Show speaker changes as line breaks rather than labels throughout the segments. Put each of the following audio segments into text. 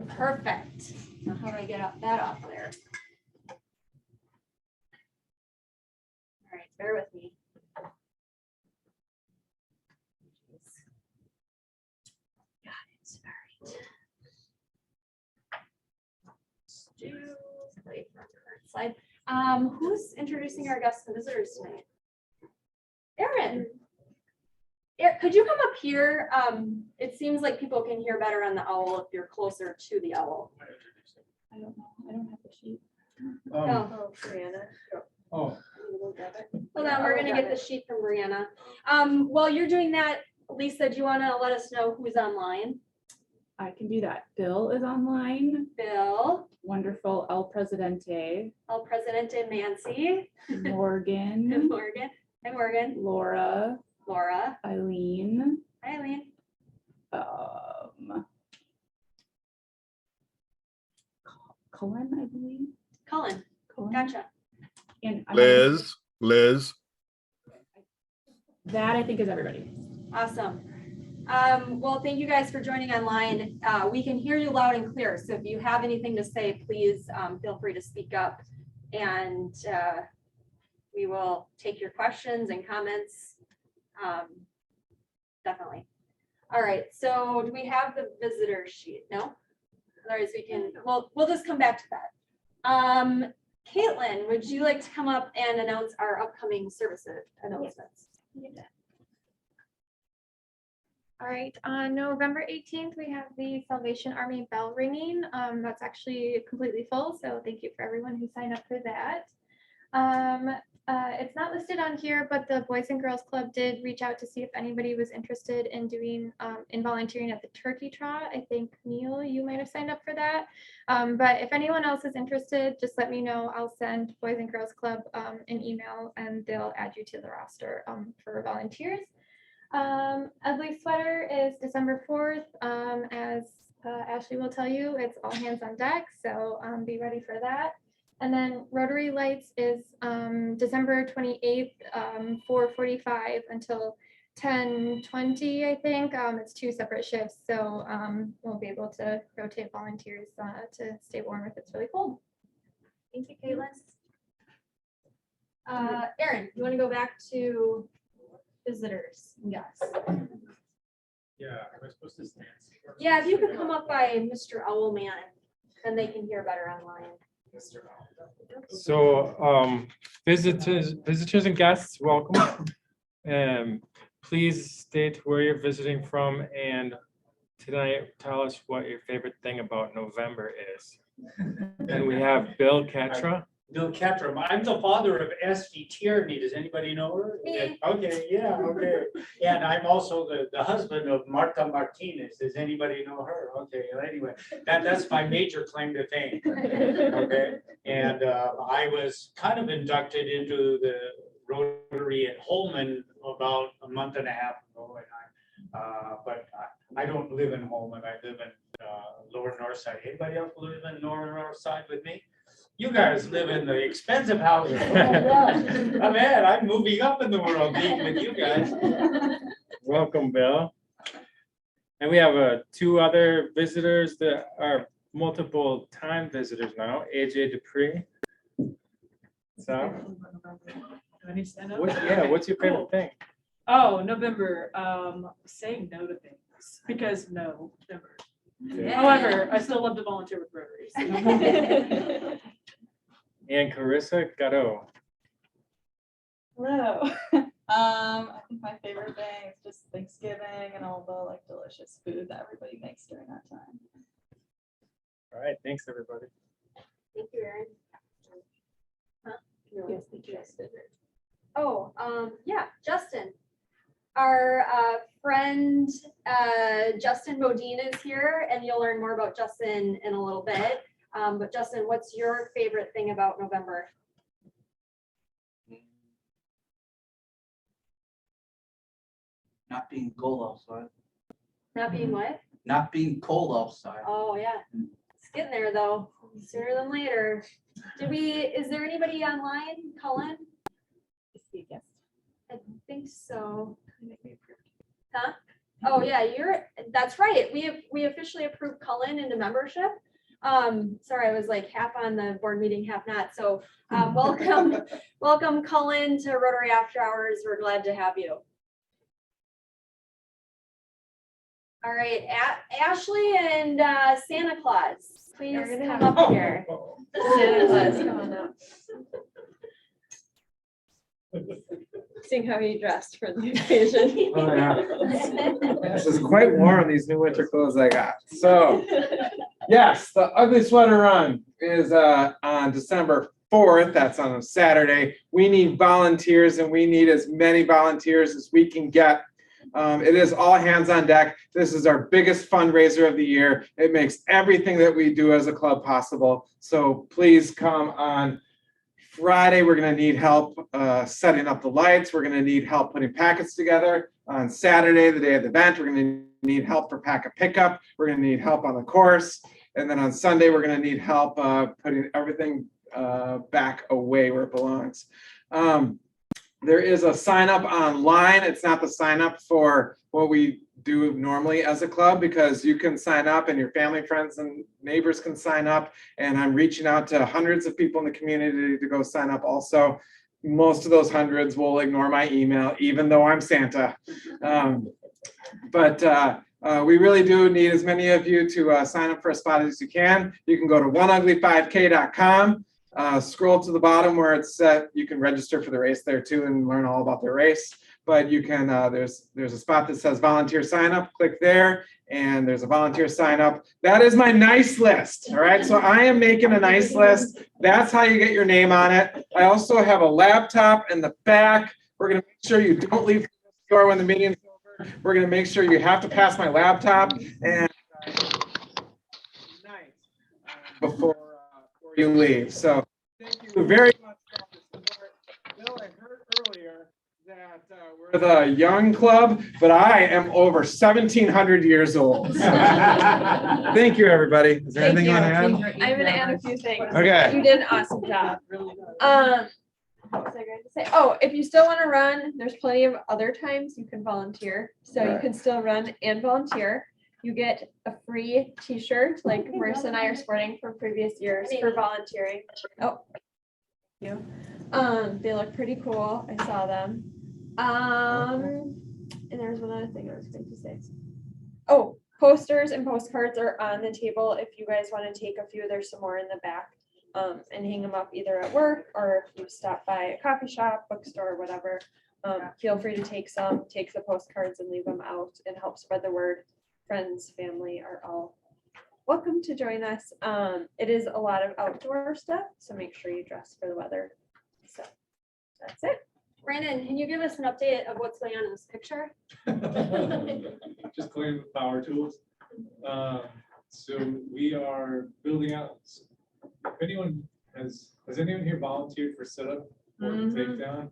Perfect. Now how do I get that off there? All right, bear with me. Got it. All right. Let's do play from the current slide. Who's introducing our guests and visitors tonight? Erin. Could you come up here? It seems like people can hear better on the owl if you're closer to the owl.
I don't know. I don't have the sheet.
Oh,
Brianna.
Oh,
hold on, we're gonna get the sheet from Brianna. While you're doing that, Lisa, do you want to let us know who's online?
I can do that. Bill is online.
Bill,
Wonderful El Presidente.
El Presidente Nancy,
Morgan.
Morgan, hi Morgan,
Laura.
Laura,
Eileen.
hi Eileen,
Cullen, I believe.
Cullen,
Cullen.
gotcha.
And
Liz.
that I think is everybody.
Awesome. Well, thank you guys for joining online. We can hear you loud and clear. So if you have anything to say, please feel free to speak up, and we will take your questions and comments. Definitely. All right. So do we have the visitor sheet? No? Otherwise we can, we'll just come back to that. Caitlin, would you like to come up and announce our upcoming services announcements?
All right, on November 18th, we have the Salvation Army bell ringing. That's actually completely full, so thank you for everyone who signed up for that. It's not listed on here, but the Boys and Girls Club did reach out to see if anybody was interested in doing in volunteering at the turkey trot. I think Neil, you might have signed up for that. But if anyone else is interested, just let me know. I'll send Boys and Girls Club an email and they'll add you to the roster for volunteers. Ugly Sweater is December 4th. As Ashley will tell you, it's all hands on deck, so be ready for that. And then Rotary Lights is December 28th, 4:45 until 10:20, I think. It's 2 separate shifts, so we'll be able to rotate volunteers to stay warm if it's really cold.
Thank you, Caitlin. Erin, you want to go back to visitors? Yes.
yeah, am I supposed to stand?
Yeah, if you could come up by Mr. Owlman, then they can hear better online.
So, visitors and guests, welcome. Please state where you're visiting from, and tonight tell us what your favorite thing about November is. And we have Bill Katra.
Bill Ketram. I'm the father of S.V. Tierney. Does anybody know her?
Me.
Okay, yeah, okay. And I'm also the husband of Marta Martinez. Does anybody know her? Okay, well, anyway, that's my major claim to fame. Okay, and I was kind of inducted into the Rotary at Holman about a month and a half ago, and but I don't live in Holman. I live in Lower North Side. Anybody else live in Lower North Side with me? You guys live in the expensive houses. Oh, man, I'm moving up in the world being with you guys.
Welcome, Bill. And we have 2 other visitors that are multiple time visitors now. AJ Dupree. So, what's your favorite thing?
Oh, November, saying no to things, because no, never.
Yeah.
However, I still love to volunteer with Rotary. So.
And Carissa Gatto.
Hello. I think my favorite thing is just Thanksgiving and all the delicious food that everybody makes during that time.
All right, thanks everybody.
Thank you, Erin.
Yes, thank you.
Oh, yeah, Justin. Our friend Justin Bodine is here, and you'll learn more about Justin in a little bit. But Justin, what's your favorite thing about November?
Not being cold outside.
Not being what?
Not being cold outside.
Oh, yeah. It's getting there though, sooner than later. Is there anybody online, Cullen?
Yes.
I think so. Huh? Oh, yeah, that's right. We officially approved Cullen into membership. Sorry, I was like half on the board meeting, half not. So, welcome Cullen to Rotary After Hours. We're glad to have you. All right, Ashley and Santa Claus, please come up here. Santa Claus, come on up. Seeing how he dressed for the occasion.
Oh, yeah. This is quite warm, these new winter clothes I got. So, yes, the Ugly Sweater Run is on December 4th. That's on a Saturday. We need volunteers, and we need as many volunteers as we can get. It is all hands on deck. This is our biggest fundraiser of the year. It makes everything that we do as a club possible. So please come on Friday. We're going to need help setting up the lights. We're going to need help putting packets together. On Saturday, the day of the event, we're going to need help for packet pickup. We're going to need help on the course. And then on Sunday, we're going to need help putting everything back away where it belongs. There is a sign up online. It's not the sign up for what we do normally as a club, because you can sign up and your family, friends, and neighbors can sign up. And I'm reaching out to hundreds of people in the community to go sign up also. Most of those hundreds will ignore my email, even though I'm Santa. We really do need as many of you to sign up for a spot as you can. You can go to oneugly5k.com. Scroll to the bottom where it's set. You can register for the race there too and learn all about the race. But you can, there's a spot that says volunteer sign up. Click there, and there's a volunteer sign up. That is my nice list. All right, so I am making a nice list. That's how you get your name on it. I also have a laptop in the back. We're going to make sure you don't leave the store when the meeting's over. We're going to make sure you have to pass my laptop and before you leave. So thank you very much for all the support. Bill, I heard earlier that we're the young club, but I am over 1,700 years old. So thank you, everybody. Is there anything you want to add?
I'm gonna add a few things.
Okay.
You did an awesome job. What was I going to say? Oh, if you still want to run, there's plenty of other times you can volunteer. So you
Right.
can still run and volunteer. You get a free t-shirt like Marissa and I are sporting from previous years for volunteering. Oh, thank you. They look pretty cool. I saw them. And there's one other thing I was going to say. Oh, posters and postcards are on the table. If you guys want to take a few, there's some more in the back. And hang them up either at work or if you stop by a coffee shop, bookstore, whatever. Feel free to take the postcards and leave them out and help spread the word. Friends, family are all welcome to join us. It is a lot of outdoor stuff, so make sure you dress for the weather. So that's it. Brandon, can you give us an update of what's going on in this picture?
Just cleaning with power tools. So we are building out. If anyone has anyone here volunteered for setup or takedown?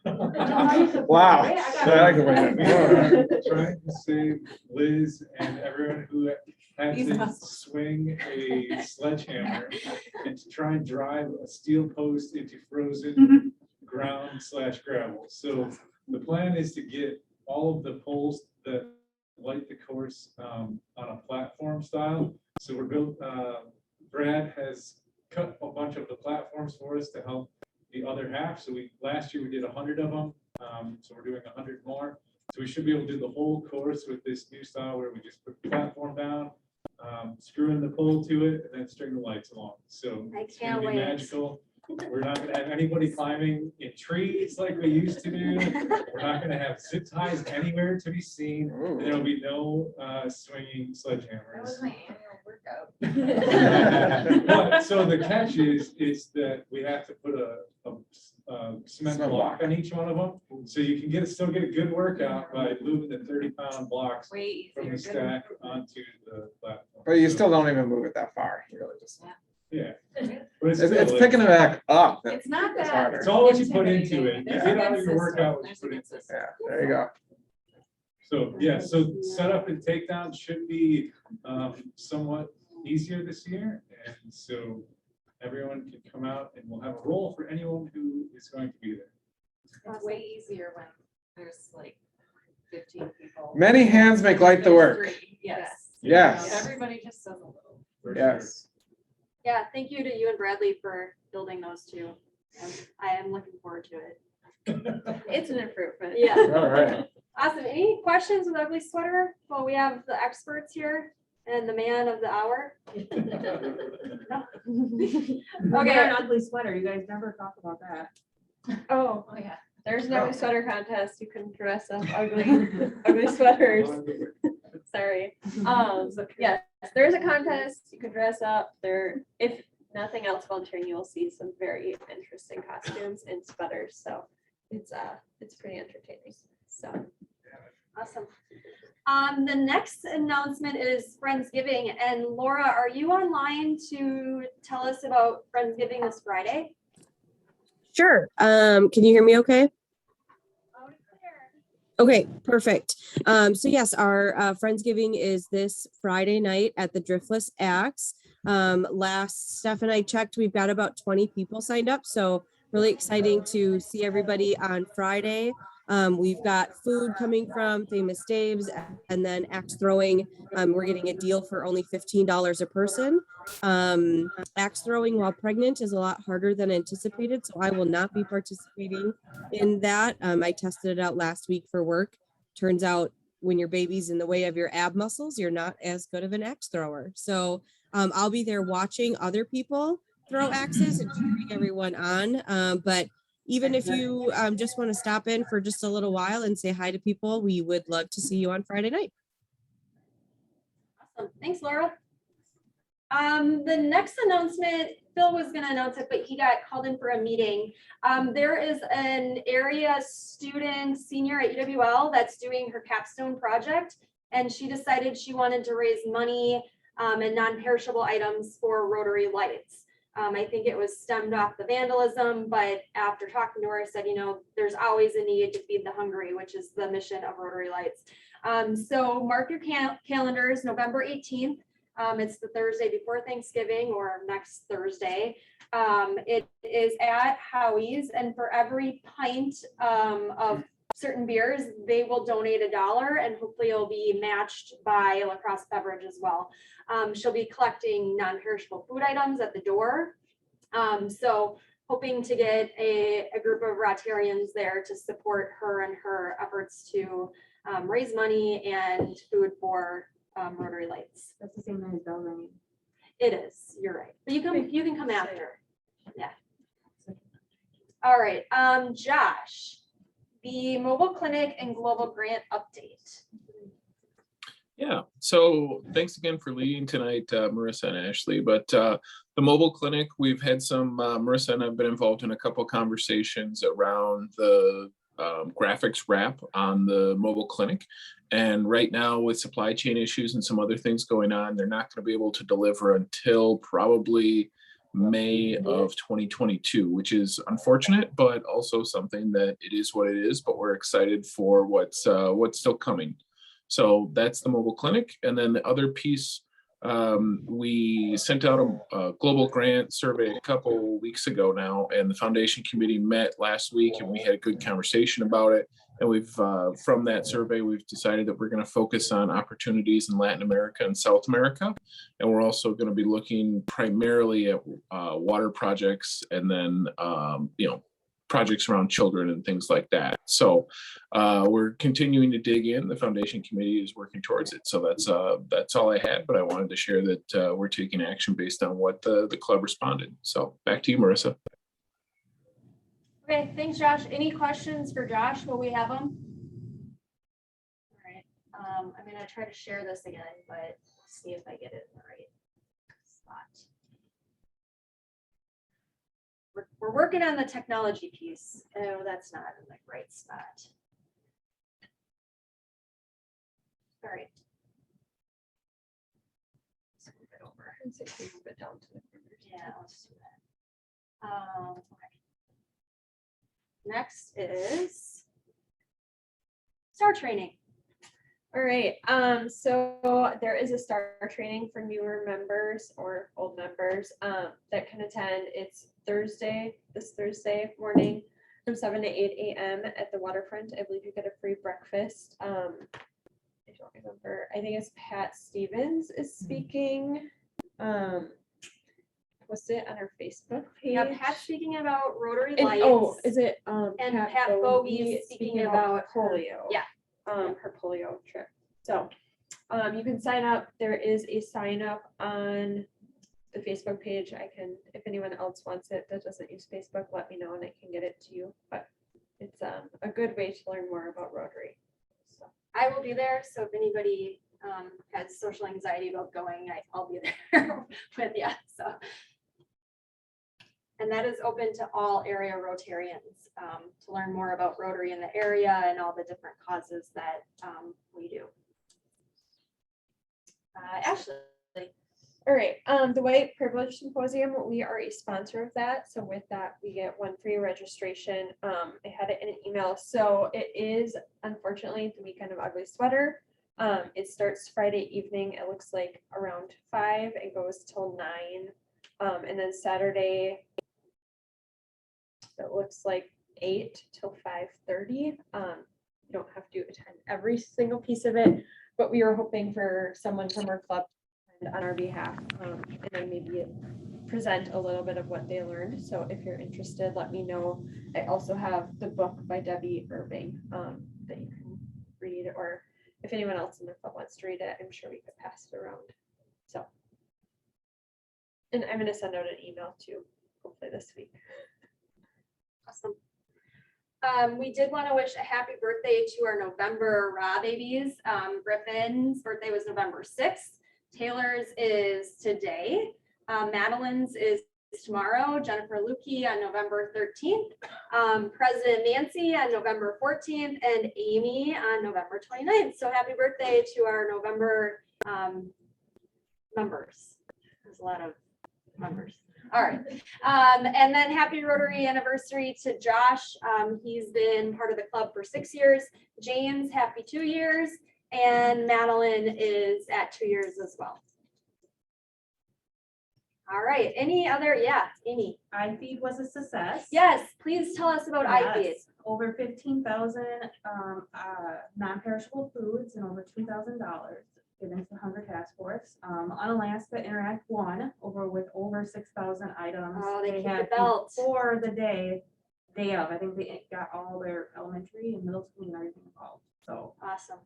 Wow. I can bring it.
Trying to save Liz and everyone who had to swing a sledgehammer and to try and drive a steel post into frozen ground/gravel. So the plan is to get all of the poles that light the course on a platform style. So we're built. Brad has cut a bunch of the platforms for us to help the other half. So last year we did 100 of them. So we're doing 100 more. So we should be able to do the whole course with this new style where we just put the platform down, screw in the pole to it, and then string the lights along. So it's gonna be magical. We're not gonna have anybody climbing in trees like we used to do. We're not gonna have zip ties anywhere to be seen. And there'll be no swinging sledgehammers.
That was my annual workout.
But, so the catch is that we have to put a cement block on each one of them. So you can still get a good workout by moving the 30-pound blocks
Way
from the
easier.
stack onto the platform.
But you still don't even move it that far. You really just.
Yeah. But
It's
still,
picking it back up.
It's not
It's
that.
harder.
It's all what you put into it. You
There's
get
a
out
good
of your workout,
system.
what you
There's
put
a good
into it.
system.
Yeah, there you go.
So, yeah, so setup and takedown should be somewhat easier this year. And so everyone can come out and we'll have a role for anyone who is going to be there.
It's way easier when there's like
15 people.
Many hands make light the
There's
work.
3, yes.
Yes.
Everybody just says a little.
Yes.
Yeah, thank you to you and Bradley for building those two. I am looking forward to it.
It's an improvement.
Yeah.
All right.
Awesome. Any questions with Ugly Sweater? Well, we have the experts here and the man of the hour. No?
Okay,
Okay.
an ugly sweater. You guys never talk about that.
Oh,
Oh, yeah.
there's an ugly sweater contest. You can dress up ugly, ugly sweaters. Sorry. Yes, there's a contest. You can dress up there. If nothing else volunteering, you will see some very interesting costumes and sweaters. So it's pretty entertaining. So
Awesome. The next announcement is Friendsgiving. And Laura, are you online to tell us about Friendsgiving this Friday?
Sure. Can you hear me okay? Okay, perfect. So yes, our Friendsgiving is this Friday night at the Driftless Axe. Last Steph and I checked, we've got about 20 people signed up. So really exciting to see everybody on Friday. We've got food coming from Famous Dave's and then axe throwing. We're getting a deal for only $15 a person. Axe throwing while pregnant is a lot harder than anticipated, so I will not be participating in that. I tested it out last week for work. Turns out when your baby's in the way of your ab muscles, you're not as good of an axe thrower. So I'll be there watching other people throw axes and cheering everyone on. But even if you just want to stop in for just a little while and say hi to people, we would love to see you on Friday night.
Awesome. Thanks, Laura. The next announcement, Phil was going to announce it, but he got called in for a meeting. There is an area student senior at UWL that's doing her capstone project, and she decided she wanted to raise money and non-perishable items for Rotary Lights. I think it was stemmed off the vandalism, but after talking to her, I said, you know, there's always a need to feed the hungry, which is the mission of Rotary Lights. So mark your calendars, November 18th. It's the Thursday before Thanksgiving or next Thursday. It is at Howie's, and for every pint of certain beers, they will donate $1, and hopefully it'll be matched by La Crosse Beverage as well. She'll be collecting non-perishable food items at the door. So hoping to get a group of Rotarians there to support her and her efforts to raise money and food for Rotary Lights.
That's the same night as bell ringing.
It is, you're right. But you can come after. Yeah. All right, Josh, the mobile clinic and global grant update.
Yeah, so thanks again for leading tonight, Marissa and Ashley. But the mobile clinic, we've had some, Marissa and I've been involved in a couple of conversations around the graphics wrap on the mobile clinic. And right now with supply chain issues and some other things going on, they're not going to be able to deliver until probably May of 2022, which is unfortunate, but also something that it is what it is. But we're excited for what's still coming. So that's the mobile clinic. And then the other piece, we sent out a global grant survey a couple weeks ago now, and the foundation committee met last week and we had a good conversation about it. And we've, from that survey, we've decided that we're going to focus on opportunities in Latin America and South America. And we're also going to be looking primarily at water projects and then, projects around children and things like that. So we're continuing to dig in. The foundation committee is working towards it. So that's all I had, but I wanted to share that we're taking action based on what the club responded. So back to you, Marissa.
Okay, thanks, Josh. Any questions for Josh while we have him? All right, I'm gonna try to share this again, but see if I get it in the right spot. We're working on the technology piece. Oh, that's not in the right spot. All right. Let's move it over.
move it down to the
Yeah, let's do that. Okay. Next is STAR training.
All right, so there is a STAR training for newer members or old members that can attend. It's this Thursday morning
from 7 to 8 a.m. at the waterfront. I believe you get a free breakfast. I don't remember. I think it's Pat Stevens is speaking. What's it on our Facebook page?
Yeah, Pat's speaking about Rotary
And-
Lights.
oh, is it
And Pat Bogey is speaking about
polio?
Yeah.
Her polio trip. So you can sign up. There is a sign up on the Facebook page. I can, if anyone else wants it that doesn't use Facebook, let me know and I can get it to you. But it's a good way to learn more about Rotary. So
I will be there, so if anybody has social anxiety about going, I'll be there with you, so. And that is open to all area Rotarians to learn more about Rotary in the area and all the different causes that we do. Ashley.
all right, the White Privilege Symposium, we are a sponsor of that. So with that, we get one free registration. I had it in an email. So it is unfortunately the weekend of Ugly Sweater. It starts Friday evening. It looks like around 5 and goes till 9. And then Saturday, it looks like 8 till 5:30. You don't have to attend every single piece of it, but we were hoping for someone from our club to attend on our behalf, and then maybe present a little bit of what they learned. So if you're interested, let me know. I also have the book by Debbie Irving that you can read, or if anyone else in the club wants to read it, I'm sure we could pass it around. So, and I'm going to send out an email too, hopefully this week.
Awesome. We did want to wish a happy birthday to our November Raw babies. Griffin's birthday was November 6th. Taylor's is today. Madeline's is tomorrow. Jennifer Lukey on November 13th. President Nancy on November 14th and Amy on November 29th. So happy birthday to our November members. There's a lot of members. All right. And then happy Rotary anniversary to Josh. He's been part of the club for 6 years. James, happy 2 years. And Madeline is at 2 years as well. All right. Any other? Yeah, Amy.
iFeed was a success.
Yes, please tell us about iFeed.
Yes, over 15,000 non-perishable foods and over $2,000 given to the Hunger Task Force. Unalaska Interact won with over 6,000 items.
Oh, they keep the
had
belt.
before the day of. I think they got all their elementary and middle school and everything involved. So
Awesome.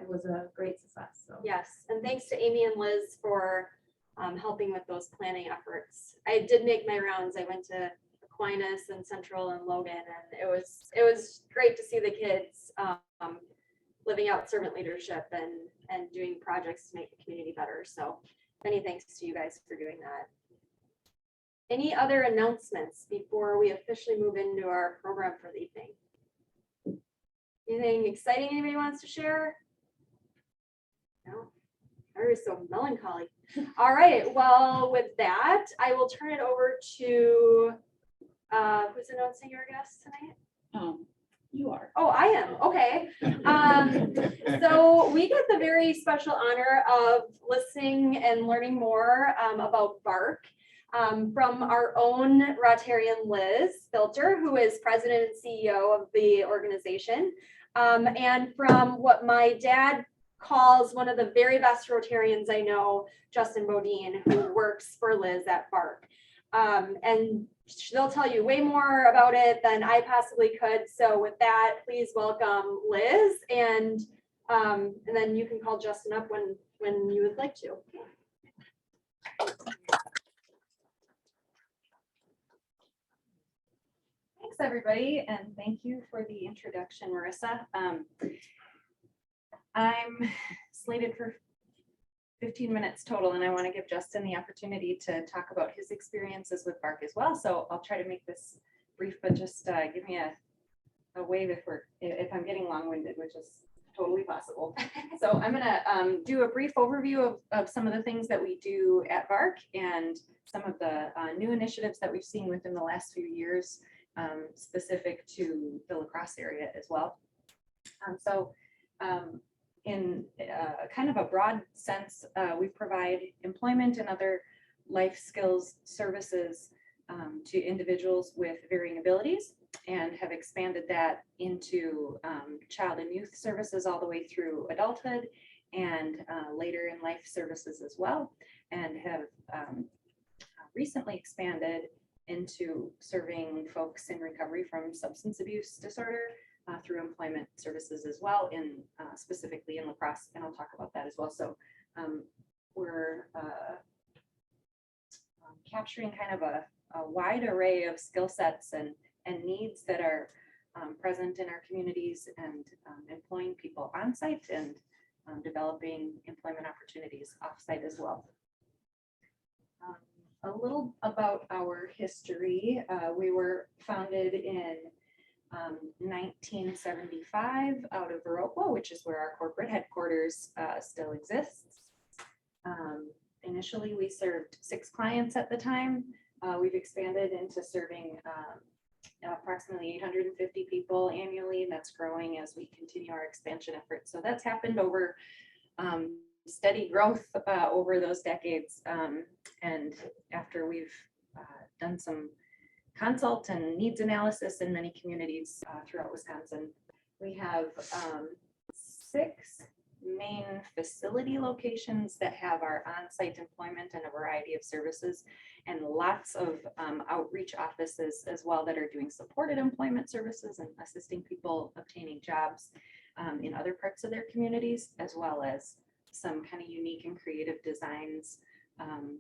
it was a great success. So
Yes, and thanks to Amy and Liz for helping with those planning efforts. I did make my rounds. I went to Aquinas and Central and Logan, and it was great to see the kids living out servant leadership and doing projects to make the community better. So many thanks to you guys for doing that. Any other announcements before we officially move into our program for the evening? Anything exciting anybody wants to share? No? Everybody's so melancholy. All right, well, with that, I will turn it over to, who's announcing our guest tonight?
You are.
Oh, I am, okay. So we get the very special honor of listening and learning more about VARC from our own Rotarian Liz Filter, who is president and CEO of the organization, and from what my dad calls one of the very best Rotarians I know, Justin Bodine, who works for Liz at VARC. And they'll tell you way more about it than I possibly could. So with that, please welcome Liz, and then you can call Justin up when you would like to.
Thanks, everybody, and thank you for the introduction, Marissa. I'm slated for 15 minutes total, and I want to give Justin the opportunity to talk about his experiences with VARC as well. So I'll try to make this brief, but just give me a wave if I'm getting long-winded, which is totally possible. So I'm going to do a brief overview of some of the things that we do at VARC and some of the new initiatives that we've seen within the last few years, specific to the La Crosse area as well. In kind of a broad sense, we provide employment and other life skills services to individuals with varying abilities. and have expanded that into child and youth services all the way through adulthood and later in life services as well, and have recently expanded into serving folks in recovery from substance abuse disorder through employment services as well, in specifically in La Crosse, and I'll talk about that as well. So we're capturing kind of a wide array of skill sets and needs that are present in our communities, and employing people on site and developing employment opportunities off site as well. A little about our history. We were founded in 1975 out of Viroqua, which is where our corporate headquarters still exists. Initially, we served 6 clients at the time. We've expanded into serving approximately 850 people annually, and that's growing as we continue our expansion efforts. So that's happened over steady growth over those decades. And after we've done some consult and needs analysis in many communities throughout Wisconsin, we have 6 main facility locations that have our on-site employment and a variety of services, and lots of outreach offices as well that are doing supported employment services and assisting people obtaining jobs in other parts of their communities, as well as some kind of unique and creative designs,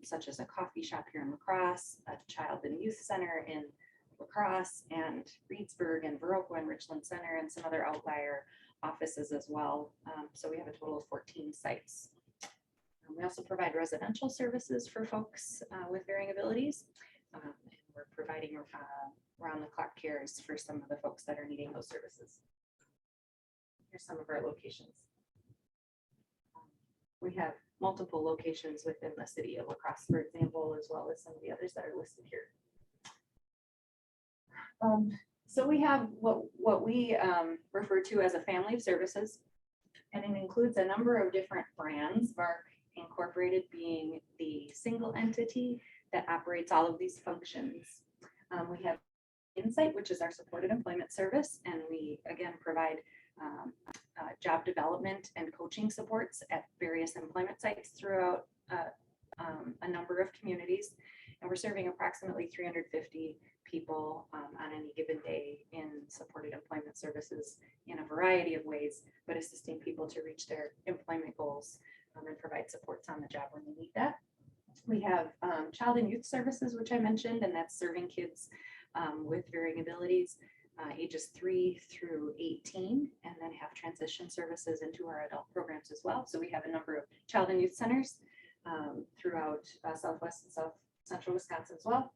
such as a coffee shop here in La Crosse, a child and youth center in La Crosse and Reedsburg and Viroqua and Richland Center, and some other outlier offices as well. So we have a total of 14 sites. We also provide residential services for folks with varying abilities. And we're providing round-the-clock cares for some of the folks that are needing those services. Here's some of our locations. We have multiple locations within the city of La Crosse, for example, as well as some of the others that are listed here. So we have what we refer to as a family of services, and it includes a number of different brands, VARC Incorporated being the single entity that operates all of these functions. We have Insight, which is our supported employment service, and we again provide job development and coaching supports at various employment sites throughout a number of communities. And we're serving approximately 350 people on any given day in supported employment services in a variety of ways, but assisting people to reach their employment goals and provide supports on the job when they need that. We have child and youth services, which I mentioned, and that's serving kids with varying abilities, ages 3 through 18, and then have transition services into our adult programs as well. So we have a number of child and youth centers throughohout Southwest and South Central Wisconsin as well.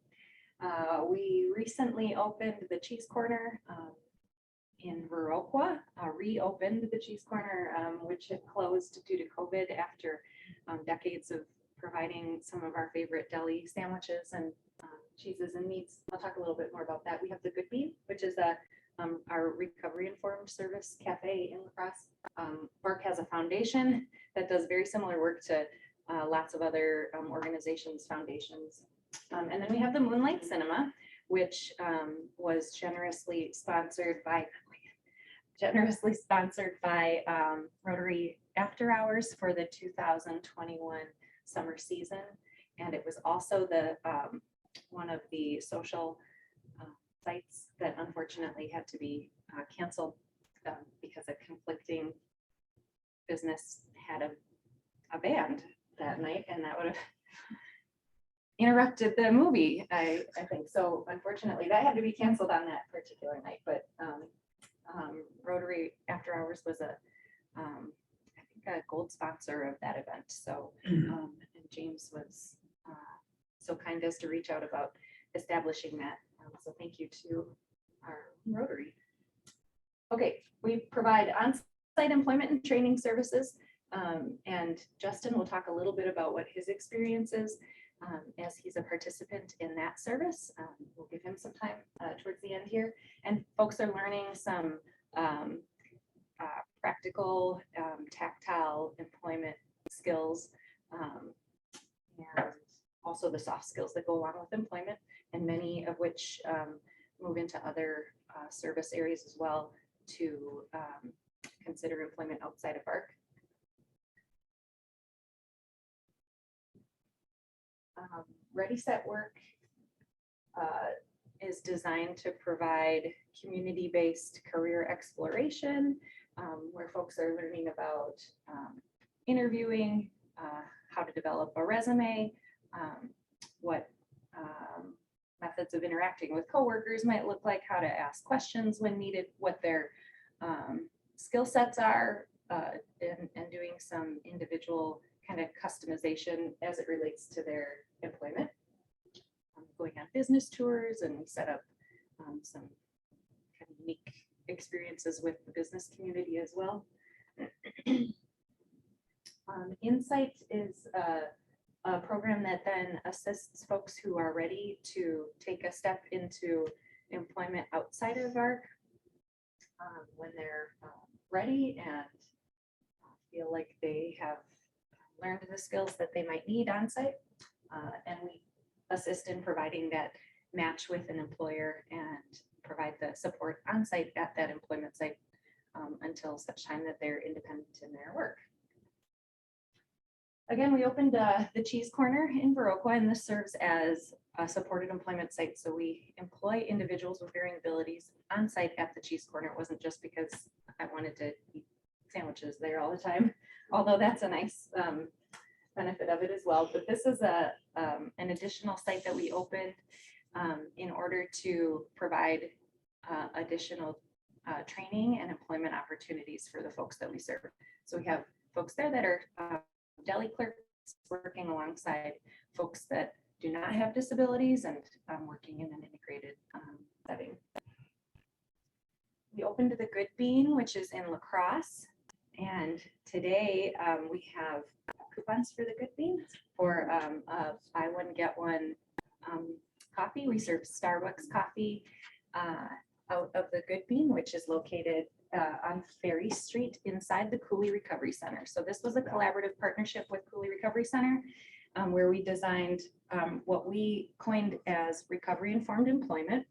We recently opened the Cheese Corner in Viroqua, reopened the Cheese Corner, which had closed due to COVID after decades of providing some of our favorite deli sandwiches and cheeses and meats. I'll talk a little bit more about that. We have the Good Bean, which is our recovery informed service cafe in La Crosse. VARC has a foundation that does very similar work to lots of other organizations, foundations. And then we have the Moonlight Cinema, which was generously sponsored by Rotary After Hours for the 2021 summer season. And it was also the one of the social sites that unfortunately had to be canceled because a conflicting business had a band that night, and that would have interrupted the movie, I think. So unfortunately, that had to be canceled on that particular night. But Rotary After Hours was I think a gold sponsor of that event. So and James was so kind as to reach out about establishing that. So thank you to our Rotary. Okay, we provide on-site employment and training services. And Justin will talk a little bit about what his experience is as he's a participant in that service. We'll give him some time towards the end here. And folks are learning some practical, tactile employment skills, and also the soft skills that go along with employment, and many of which move into other service areas as well to consider employment outside of VARC. Ready, Set, Work is designed to provide community-based career exploration, where folks are learning about interviewing, how to develop a resume, what methods of interacting with coworkers might look like, how to ask questions when needed, what their skill sets are, and doing some individual kind of customization as it relates to their employment. Going on business tours, and we set up some kind of unique experiences with the business community as well. Insight is a program that then assists folks who are ready to take a step into employment outside of VARC when they're ready and feel like they have learned the skills that they might need on site. And we assist in providing that match with an employer and provide the support on site at that employment site until such time that they're independent in their work. Again, we opened the Cheese Corner in Viroqua, and this serves as a supported employment site. So we employ individuals with varying abilities on site at the Cheese Corner. It wasn't just because I wanted to eat sandwiches there all the time, although that's a nice benefit of it as well. But this is an additional site that we opened in order to provide additional training and employment opportunities for the folks that we serve. So we have folks there that are deli clerks working alongside folks that do not have disabilities and working in an integrated setting. We opened the Good Bean, which is in La Crosse, and today we have coupons for the Good Bean for a buy one get one coffee. We serve Starbucks coffee out of the Good Bean, which is located on Ferry Street inside the Cooley Recovery Center. So this was a collaborative partnership with Cooley Recovery Center where we designed what we coined as recovery-informed employment.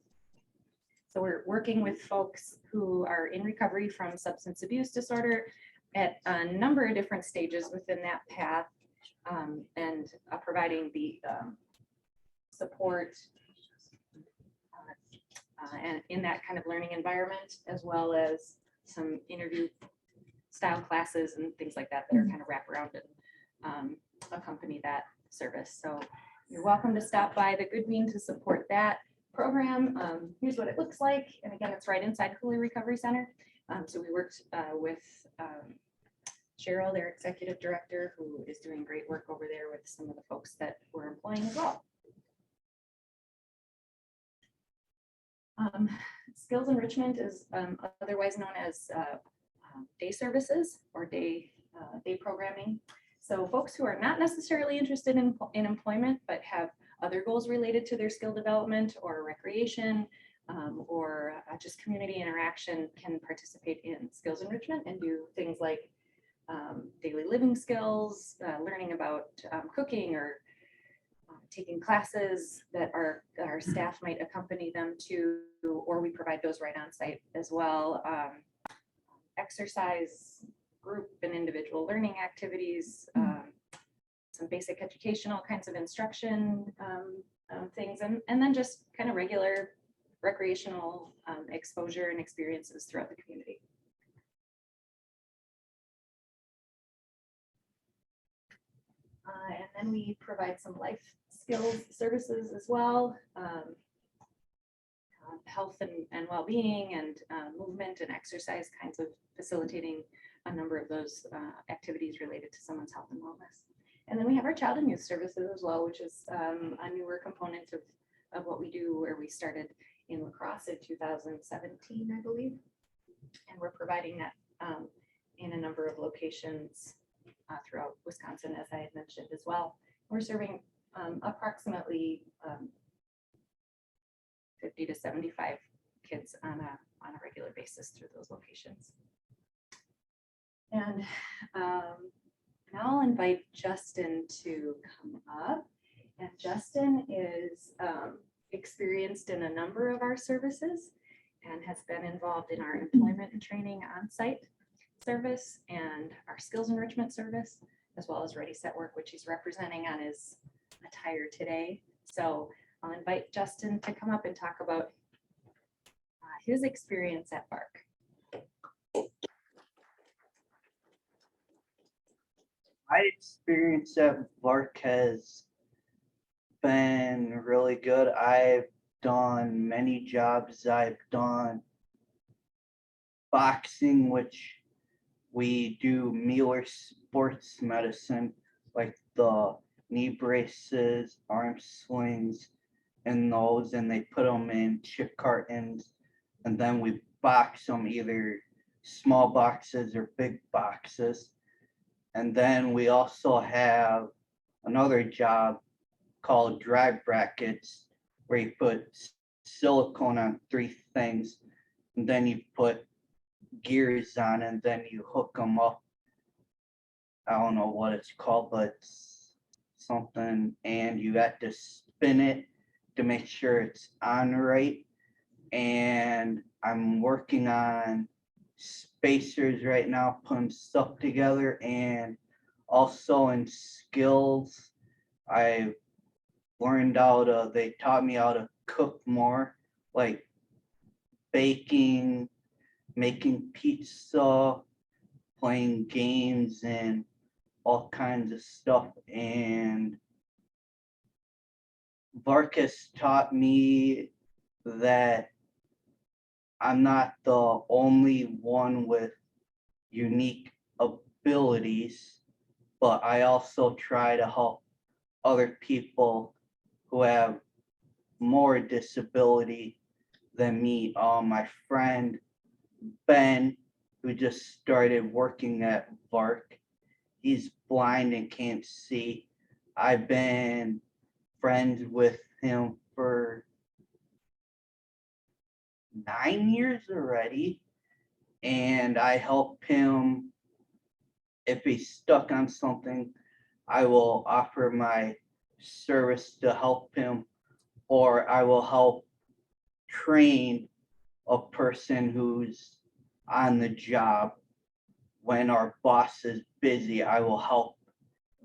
So we're working with folks who are in recovery from substance abuse disorder at a number of different stages within that path and providing the support and in that kind of learning environment, as well as some interview style classes and things like that that are kind of wrap around and accompany that service. So you're welcome to stop by the Good Bean to support that program. Here's what it looks like. And again, it's right inside Cooley Recovery Center. So we worked with Cheryl, their executive director, who is doing great work over there with some of the folks that we're employing as well. Skills enrichment is otherwise known as day services or day programming. So folks who are not necessarily interested in employment, but have other goals related to their skill development or recreation or just community interaction can participate in skills enrichment and do things like daily living skills, learning about cooking or taking classes that our staff might accompany them to, or we provide those right on site as well. Exercise, group and individual learning activities, some basic educational kinds of instruction things, and then just kind of regular recreational exposure and experiences throughout the community. And then we provide some life skills services as well, health and well-being and movement and exercise kinds of facilitating a number of those activities related to someone's health and wellness. And then we have our child and youth services as well, which is a newer component of what we do, where we started in La Crosse in 2017, I believe. And we're providing that in a number of locations throughout Wisconsin, as I had mentioned as well. We're serving approximately 50 to 75 kids on a regular basis through those locations. And now I'll invite Justin to come up. And Justin is experienced in a number of our services and has been involved in our employment and training on-site service and our skills enrichment service, as well as Ready Set Work, which he's representing on his attire today. So I'll invite Justin to come up and talk about his experience at VARC.
My experience at VARC has been really good. I've done many jobs. I've done boxing, which we do Mueller sports medicine, like the knee braces, arm slings, and those, and they put them in chip cartons, and then we box them, either small boxes or big boxes. And then we also have another job called drag brackets, where you put silicone on 3 things, and then you put gears on, and then you hook them up. I don't know what it's called, but it's something, and you have to spin it to make sure it's on right. And I'm working on spacers right now, putting stuff together, and also in skills, I learned how to, they taught me how to cook more, like baking, making pizza, playing games, and all kinds of stuff. And VARC has taught me that I'm not the only one with unique abilities, but I also try to help other people who have more disability than me. My friend Ben, who just started working at VARC, he's blind and can't see. I've been friends with him for 9 years already, and I help him if he's stuck on something. I will offer my service to help him, or I will help train a person who's on the job. When our boss is busy, I will help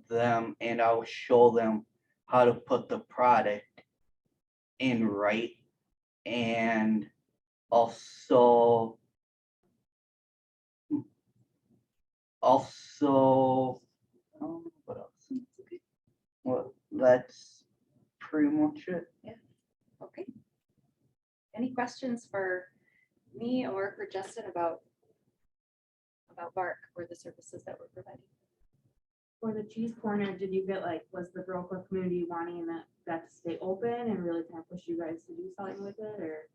them, and I will show them how to put the product in right. And also what else? Well, that's pretty much it.
Okay. Any questions for me or for Justin about VARC or the services that we're providing?
For the cheese corner, did you get like, was the Girl Club community wanting that to stay open and really kind of push you guys to do something with it, or?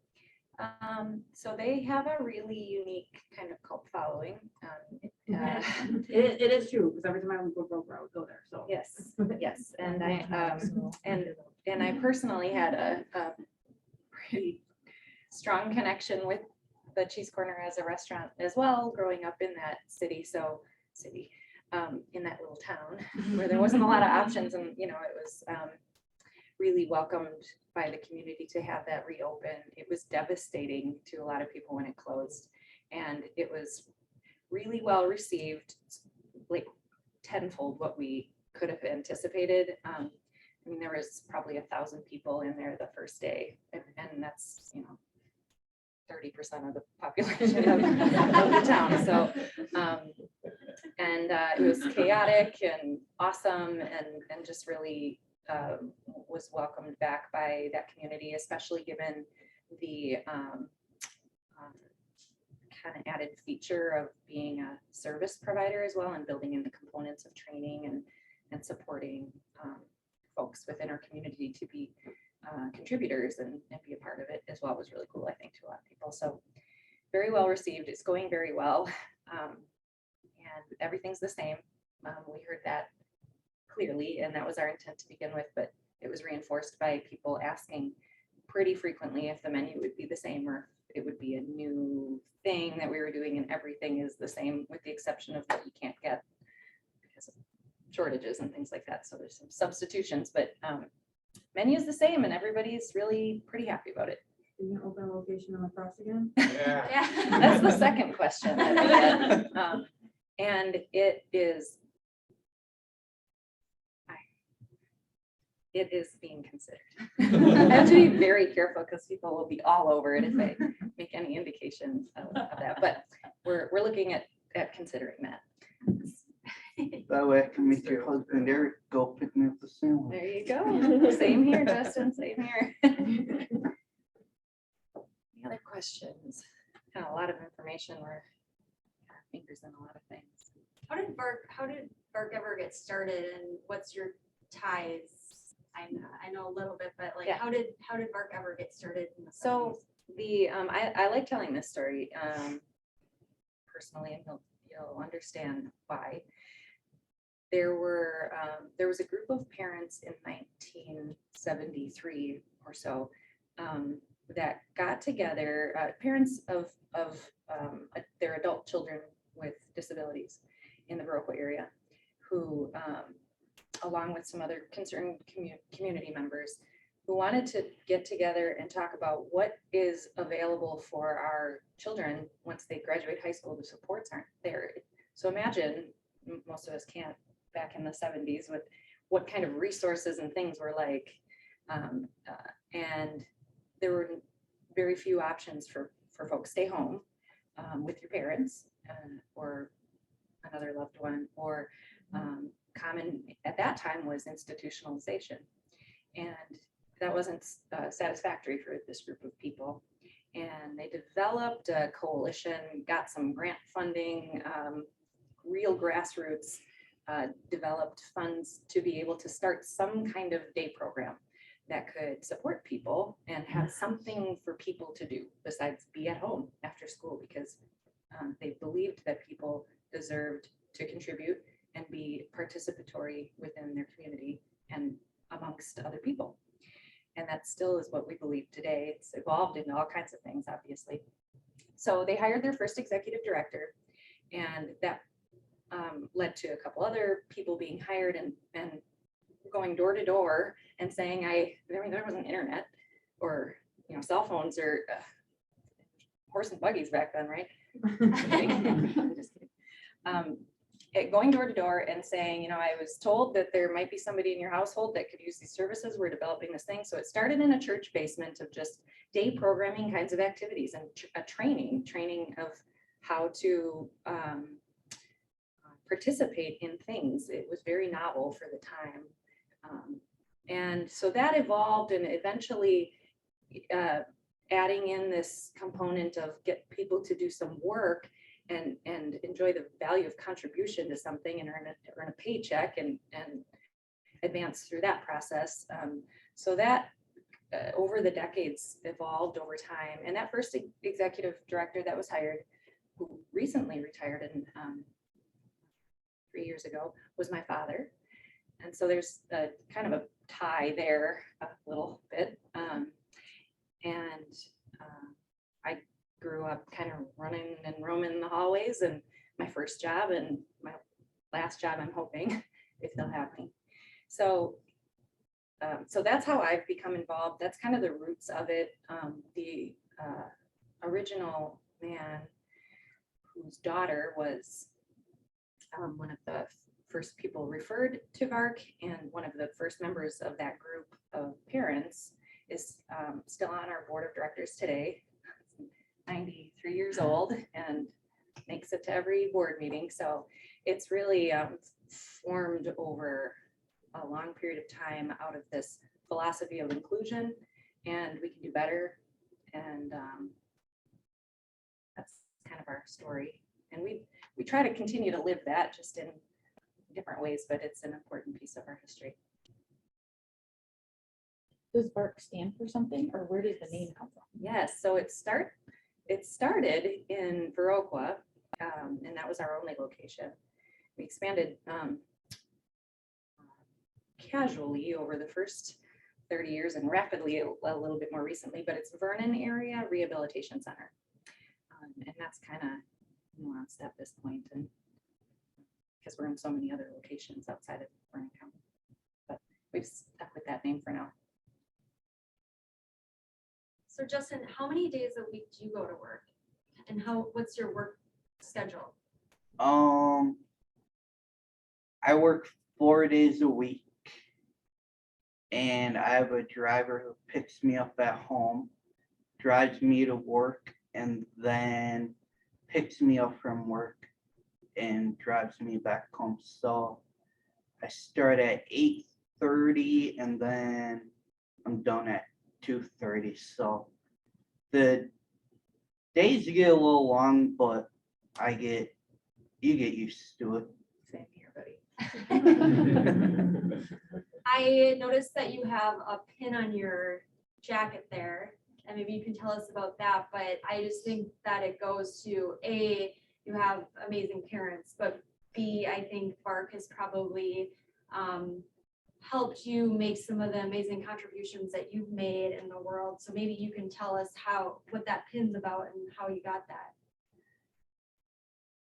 So they have a really unique kind of cult following.
It is true, because every time I would go broker, I would go there, so.
Yes, yes, and I personally had a pretty strong connection with the Cheese Corner as a restaurant as well, growing up in that city, in that little town where there wasn't a lot of options, and it was really welcomed by the community to have that reopen. It was devastating to a lot of people when it closed, and it was really well received, like tenfold what we could have anticipated. I mean, there was probably 1,000 people in there the first day, and that's 30% of the population of the town. So, it was chaotic and awesome, and just really was welcomed back by that community, especially given the kind of added feature of being a service provider as well, and building in the components of training and supporting folks within our community to be contributors and be a part of it as well was really cool, I think, to a lot of people. So very well received. It's going very well. And everything's the same. We heard that clearly, and that was our intent to begin with, but it was reinforced by people asking pretty frequently if the menu would be the same or if it would be a new thing that we were doing, and everything is the same with the exception of what you can't get because of shortages and things like that. So there's some substitutions, but menu is the same, and everybody's really pretty happy about it.
Are you gonna open a location on La Crosse again?
Yeah.
That's the second question that I get. And it is being considered. I have to be very careful because people will be all over it if I make any indications of that, but we're looking at considering that.
That way I can make your husband Eric go pick me up a sandwich.
There you go. Same here, Justin, same here. Any other questions? Got a lot of information. We're got our fingers in a lot of things.
How did VARC ever get started and what's your ties? I know a little bit, but like,
Yeah.
how did VARC ever get started in the
So
70s?
I like telling this story personally, and you'll understand why. There was a group of parents in 1973 or so that got together, parents of their adult children with disabilities in the Viroqua area, who, along with some other concerned community members, who wanted to get together and talk about what is available for our children once they graduate high school. The supports aren't there. So imagine, most of us can't, back in the 70s, with what kind of resources and things were like. And there were very few options for folks. Stay home with your parents or another loved one, or common at that time was institutionalization. And that wasn't satisfactory for this group of people. And they developed a coalition, got some grant funding, real grassroots, developed funds to be able to start some kind of day program that could support people and have something for people to do besides be at home after school, because they believed that people deserved to contribute and be participatory within their community and amongst other people. And that still is what we believe today. It's evolved into all kinds of things, obviously. So they hired their first executive director, and that led to a couple other people being hired and going door to door and saying, there wasn't internet or cell phones or horse and buggies back then, right? Just kidding. Going door to door and saying, I was told that there might be somebody in your household that could use these services. We're developing this thing. So it started in a church basement of just day programming kinds of activities and a training of how to participate in things. It was very novel for the time. And so that evolved, and eventually adding in this component of get people to do some work and enjoy the value of contribution to something and earn a paycheck and advance through that process. So that over the decades evolved over time. And that first executive director that was hired, who recently retired in 3 years ago, was my father. And so there's a kind of a tie there a little bit. I grew up kind of running and roaming the hallways, and my first job and my last job, I'm hoping, if they'll have me. So that's how I've become involved. That's kind of the roots of it. The original man whose daughter was one of the first people referred to VARC, and one of the first members of that group of parents is still on our board of directors today, 93 years old, and makes it to every board meeting. So it's really formed over a long period of time out of this philosophy of inclusion, and we can do better. And that's kind of our story. And we try to continue to live that, just in different ways, but it's an important piece of our history.
Does VARC stand for something, or where did the name come from?
Yes, so it started in Viroqua, and that was our only location. We expanded casually over the first 30 years and rapidly a little bit more recently, but it's Vernon Area Rehabilitation Center. And that's kind of nuanced at this point, and because we're in so many other locations outside of Vernon County, but we've stuck with that name for now.
So So Justin, how many days a week do you go to work? And what's your work schedule?
I work 4 days a week. And I have a driver who picks me up at home, drives me to work, and then picks me up from work and drives me back home. So I start at 8:30 and then I'm done at 2:30. So the days get a little long, but you get used to it.
Same here, buddy. I noticed that you have a pin on your jacket there, and maybe you can tell us about that, but I just think that it goes to A, you have amazing parents, but B, I think VARC has probably helped you make some of the amazing contributions that you've made in the world. So maybe you can tell us what that pin's about and how you got that.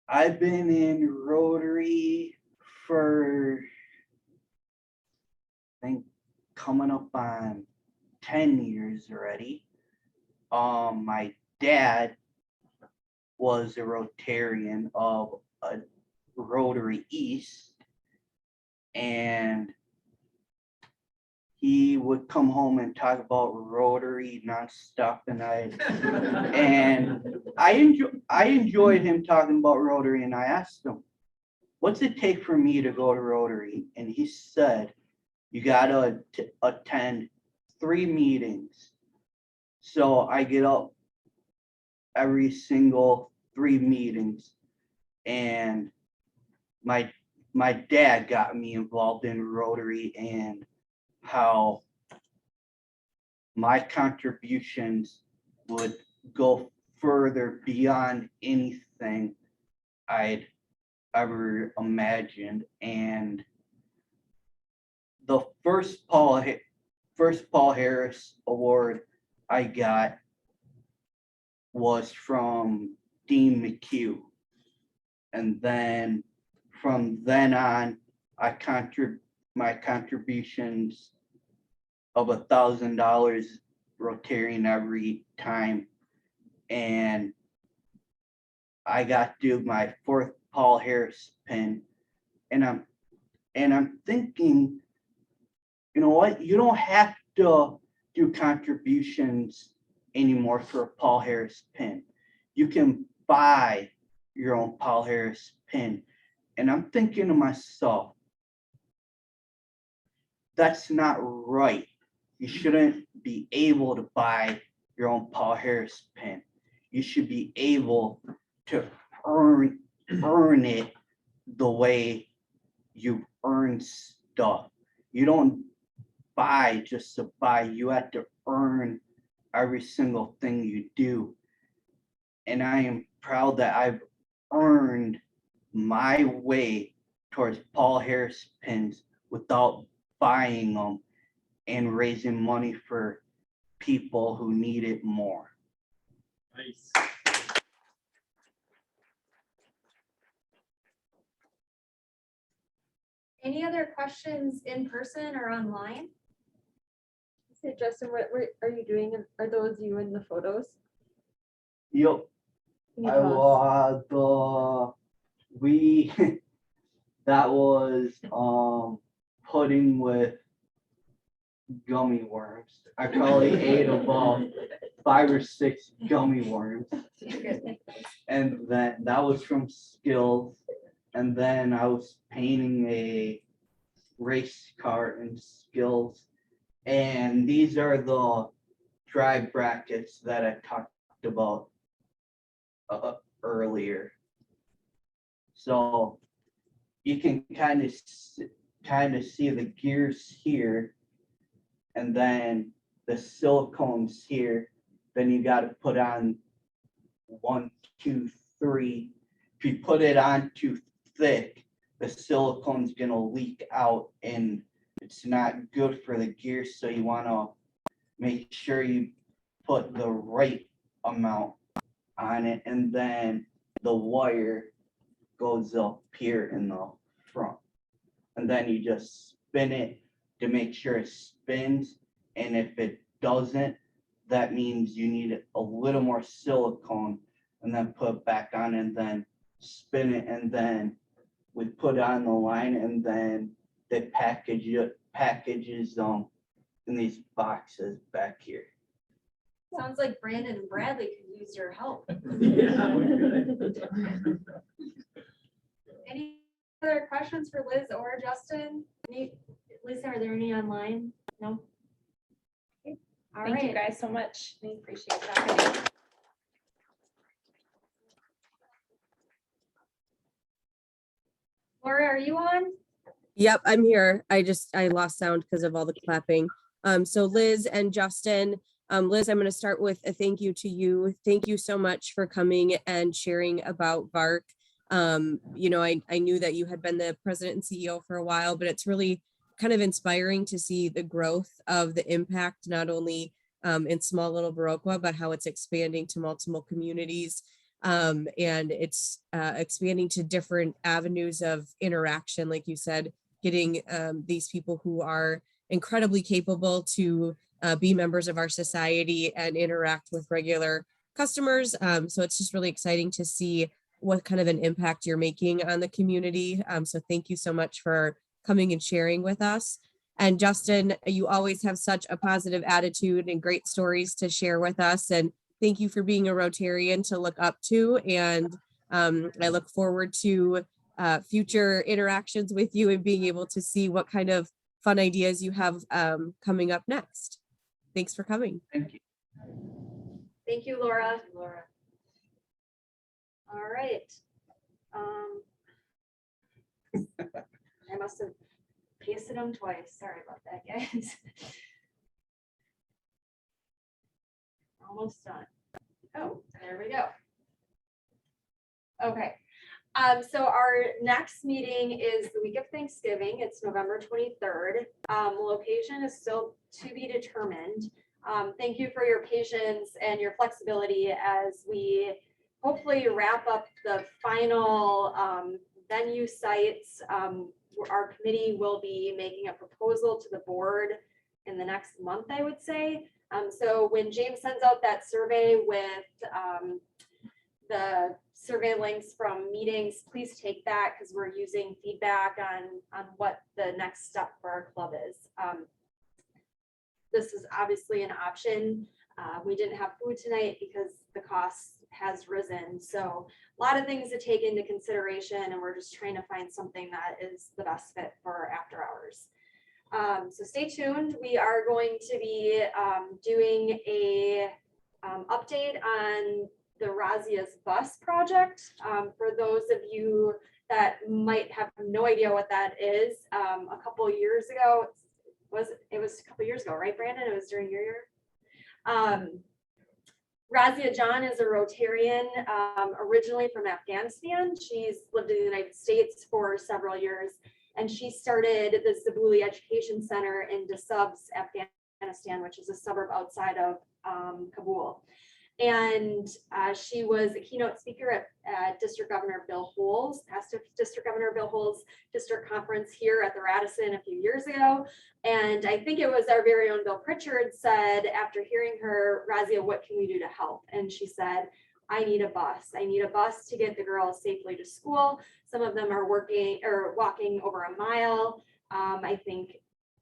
I've been in Rotary for, I think, coming up on 10 years already. My dad was a Rotarian of a Rotary East, and he would come home and talk about Rotary nonstop, and I enjoyed him talking about Rotary, and I asked him, what's it take for me to go to Rotary? And he said, you gotta attend 3 meetings. So I get up every single 3 meetings, and my dad got me involved in Rotary, and how my contributions would go further beyond anything I'd ever imagined. And the first Paul Harris Award I got was from Dean McHugh. And then from then on, my contributions of $1,000 Rotarian every time. And I got to do my 4th Paul Harris pin. And I'm thinking, you know what? You don't have to do contributions anymore for a Paul Harris pin. You can buy your own Paul Harris pin. And I'm thinking to myself, that's not right. You shouldn't be able to buy your own Paul Harris pin. You should be able to earn it the way you earn stuff. You don't buy just to buy. You have to earn every single thing you do. And I am proud that I've earned my way towards Paul Harris pins without buying them and raising money for people who need it more.
Nice.
Any other questions in person or online?
Say, Justin, what are you doing? Are those you in the photos?
Yep.
Can you tell us?
That was pudding with gummy worms. I probably ate about 5 or 6 gummy worms. And then that was from Skills. And then I was painting a race car in Skills. And these are the dry brackets that I talked about earlier. So you can kind of see the gears here, and then the silicones here. Then you got to put on 1, 2, 3. If you put it on too thick, the silicone's gonna leak out, and it's not good for the gears. So you want to make sure you put the right amount on it, and then the wire goes up here in the front, and then you just spin it to make sure it spins, and if it doesn't, that means you need a little more silicone and then put it back on and then spin it, and then we put it on the line, and then they packages them in these boxes back here.
Sounds like Brandon and Bradley could use your help. Any other questions for Liz or Justin? Lisa, are there any online? No? Okay. All
Thank you
right.
guys so much. We appreciate that.
Laura, are you on?
Yep, I'm here. I lost sound because of all the clapping. So Liz and Justin, Liz, I'm going to start with a thank you to you. Thank you so much for coming and sharing about VARC. You know, I knew that you had been the president and CEO for a while, but it's really kind of inspiring to see the growth of the impact, not only in small little Viroqua, but how it's expanding to multiple communities. And it's expanding to different avenues of interaction, like you said, getting these people who are incredibly capable to be members of our society and interact with regular customers. So it's just really exciting to see what kind of an impact you're making on the community. So thank you so much for coming and sharing with us. And Justin, you always have such a positive attitude and great stories to share with us. And thank you for being a Rotarian to look up to. And I look forward to future interactions with you and being able to see what kind of fun ideas you have coming up next. Thanks for coming.
Thank you.
Thank you, Laura. All right. I must have pasted them twice. Sorry about that, guys. Almost done. Oh, there we go. Okay. So our next meeting is the week of Thanksgiving. It's November 23rd. Location is still to be determined. Thank you for your patience and your flexibility as we hopefully wrap up the final venue sites. Our committee will be making a proposal to the board in the next month, I would say. So when James sends out that survey with the survey links from meetings, please take that because we're using feedback on what the next step for our club is. This is obviously an option. We didn't have food tonight because the cost has risen. So a lot of things to take into consideration, and we're just trying to find something that is the best fit for after hours. So stay tuned. We are going to be doing a update on the Razia's bus project. For those of you that might have no idea what that is, a couple of years ago, it was a couple of years ago, right, Brandon? It was during your year. Razia John is a Rotarian, originally from Afghanistan. She's lived in the United States for several years, and she started the Zabuli Education Center in Dasubs, Afghanistan, which is a suburb outside of Kabul. And she was a keynote speaker at District Governor Bill Holes, past District Governor Bill Holes district conference here at the Radisson a few years ago. And I think it was our very own Bill Pritchard said, after hearing her, Razia, what can we do to help? And she said, I need a bus. I need a bus to get the girls safely to school. Some of them are walking over a mile. I think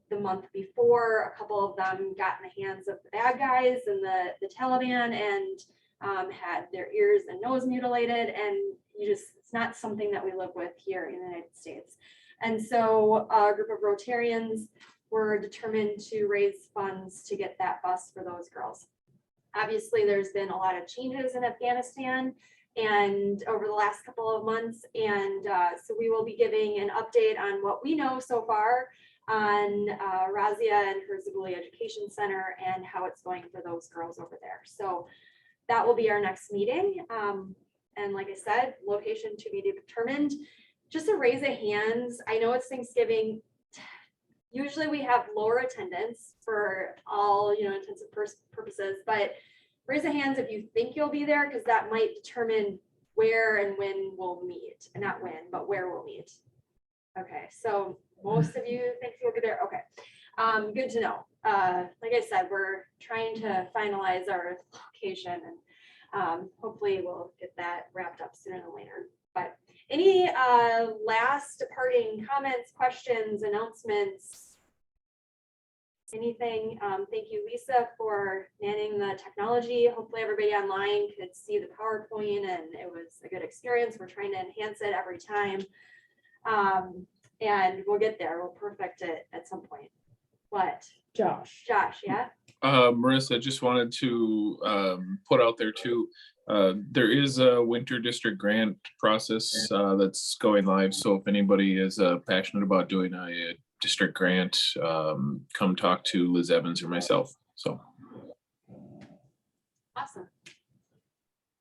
the month before, a couple of them got in the hands of the bad guys and the Taliban and had their ears and nose mutilated. And it's not something that we live with here in the United States. And so a group of Rotarians were determined to raise funds to get that bus for those girls. Obviously, there's been a lot of changes in Afghanistan and over the last couple of months. And so we will be giving an update on what we know so far on Razia and her Zabuli Education Center and how it's going for those girls over there. So that will be our next meeting. And like I said, location to be determined. Just a raise of hands. I know it's Thanksgiving. Usually we have lower attendance for all intents and purposes, but raise of hands if you think you'll be there, because that might determine where and when we'll meet. And not when, but where we'll meet. Okay, so most of you think you'll be there. Okay. good to know. Like I said, we're trying to finalize our location and hopefully we'll get that wrapped up sooner than later. But any last departing comments, questions, announcements? Anything? Thank you, Lisa, for manning the technology. Hopefully everybody online could see the PowerPoint and it was a good experience. We're trying to enhance it every time. And we'll get there. We'll perfect it at some point. What?
Josh.
Josh, yeah?
Marissa, just wanted to put out there too, there is a winter district grant process that's going live. So if anybody is passionate about doing a district grant, come talk to Liz Evans or myself. So.
Awesome.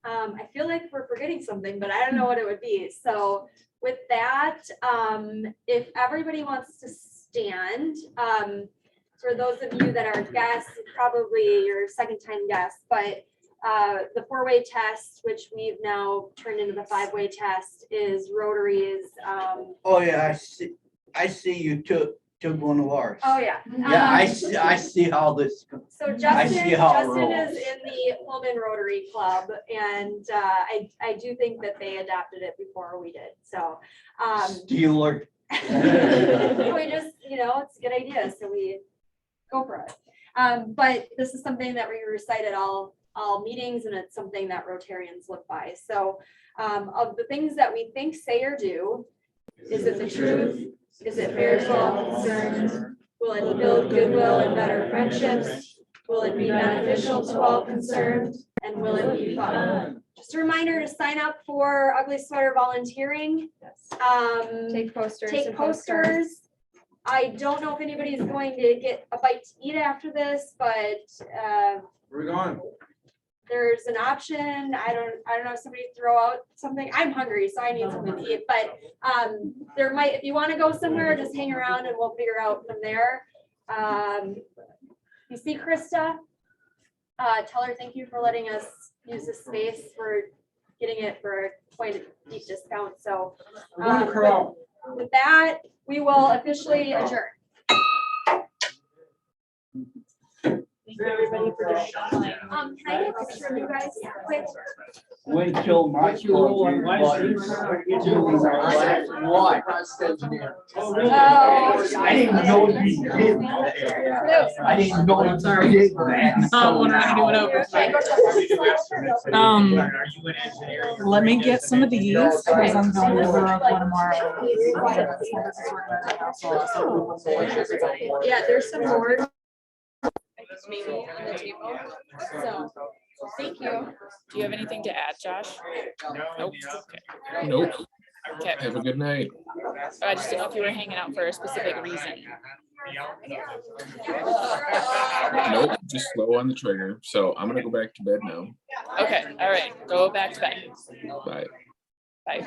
I feel like we're forgetting something, but I don't know what it would be. So with that, if everybody wants to stand, for those of you that are guests, probably your second time guests, but the 4-way test, which we've now turned into the 5-way test, is Rotary's.
Oh, yeah, I see you took one of ours.
Oh, yeah.
Yeah, I see how this.
So
I see how it
Justin is
rolls.
in the Pullman Rotary Club, and I do think that they adopted it before we did. So
Steeler.
we just, it's a good idea, so we go for it. But this is something that we recite at all meetings, and it's something that Rotarians live by. So of the things that we think, say, or do, is it the truth? Is it fair to all concerned? Will it build goodwill and better friendships? Will it be beneficial to all concerned? And will it be fun? Just a reminder to sign up for Ugly Sweater volunteering.
Take posters.
Take
and postcards.
posters. I don't know if anybody's going to get a bite to eat after this, but
Where we going?
there's an option. I don't know if somebody throw out something. I'm hungry, so I need something to eat. But there might, if you want to go somewhere, just hang around and we'll figure out from there. You see Krista? Tell her thank you for letting us use this space. We're getting it for quite a deep discount. So with that, we will officially adjourn.
Thank you, everybody, for joining.
Can I get a picture of you guys quick?
Wait till March. Why? I didn't know you did that. I didn't know you did that.
When are we doing over? Let me get some of these, because I'm going to work one tomorrow.
Yeah, there's some more. Maybe on the table. So, thank you.
Do you have anything to add, Josh? Nope. Okay.
Nope.
Okay.
Have a good night.
I just didn't know if you were hanging out for a specific reason.
Nope, just slow on the trigger. So I'm gonna go back to bed now.
Okay, all right, go back to bed.
Bye.
Bye.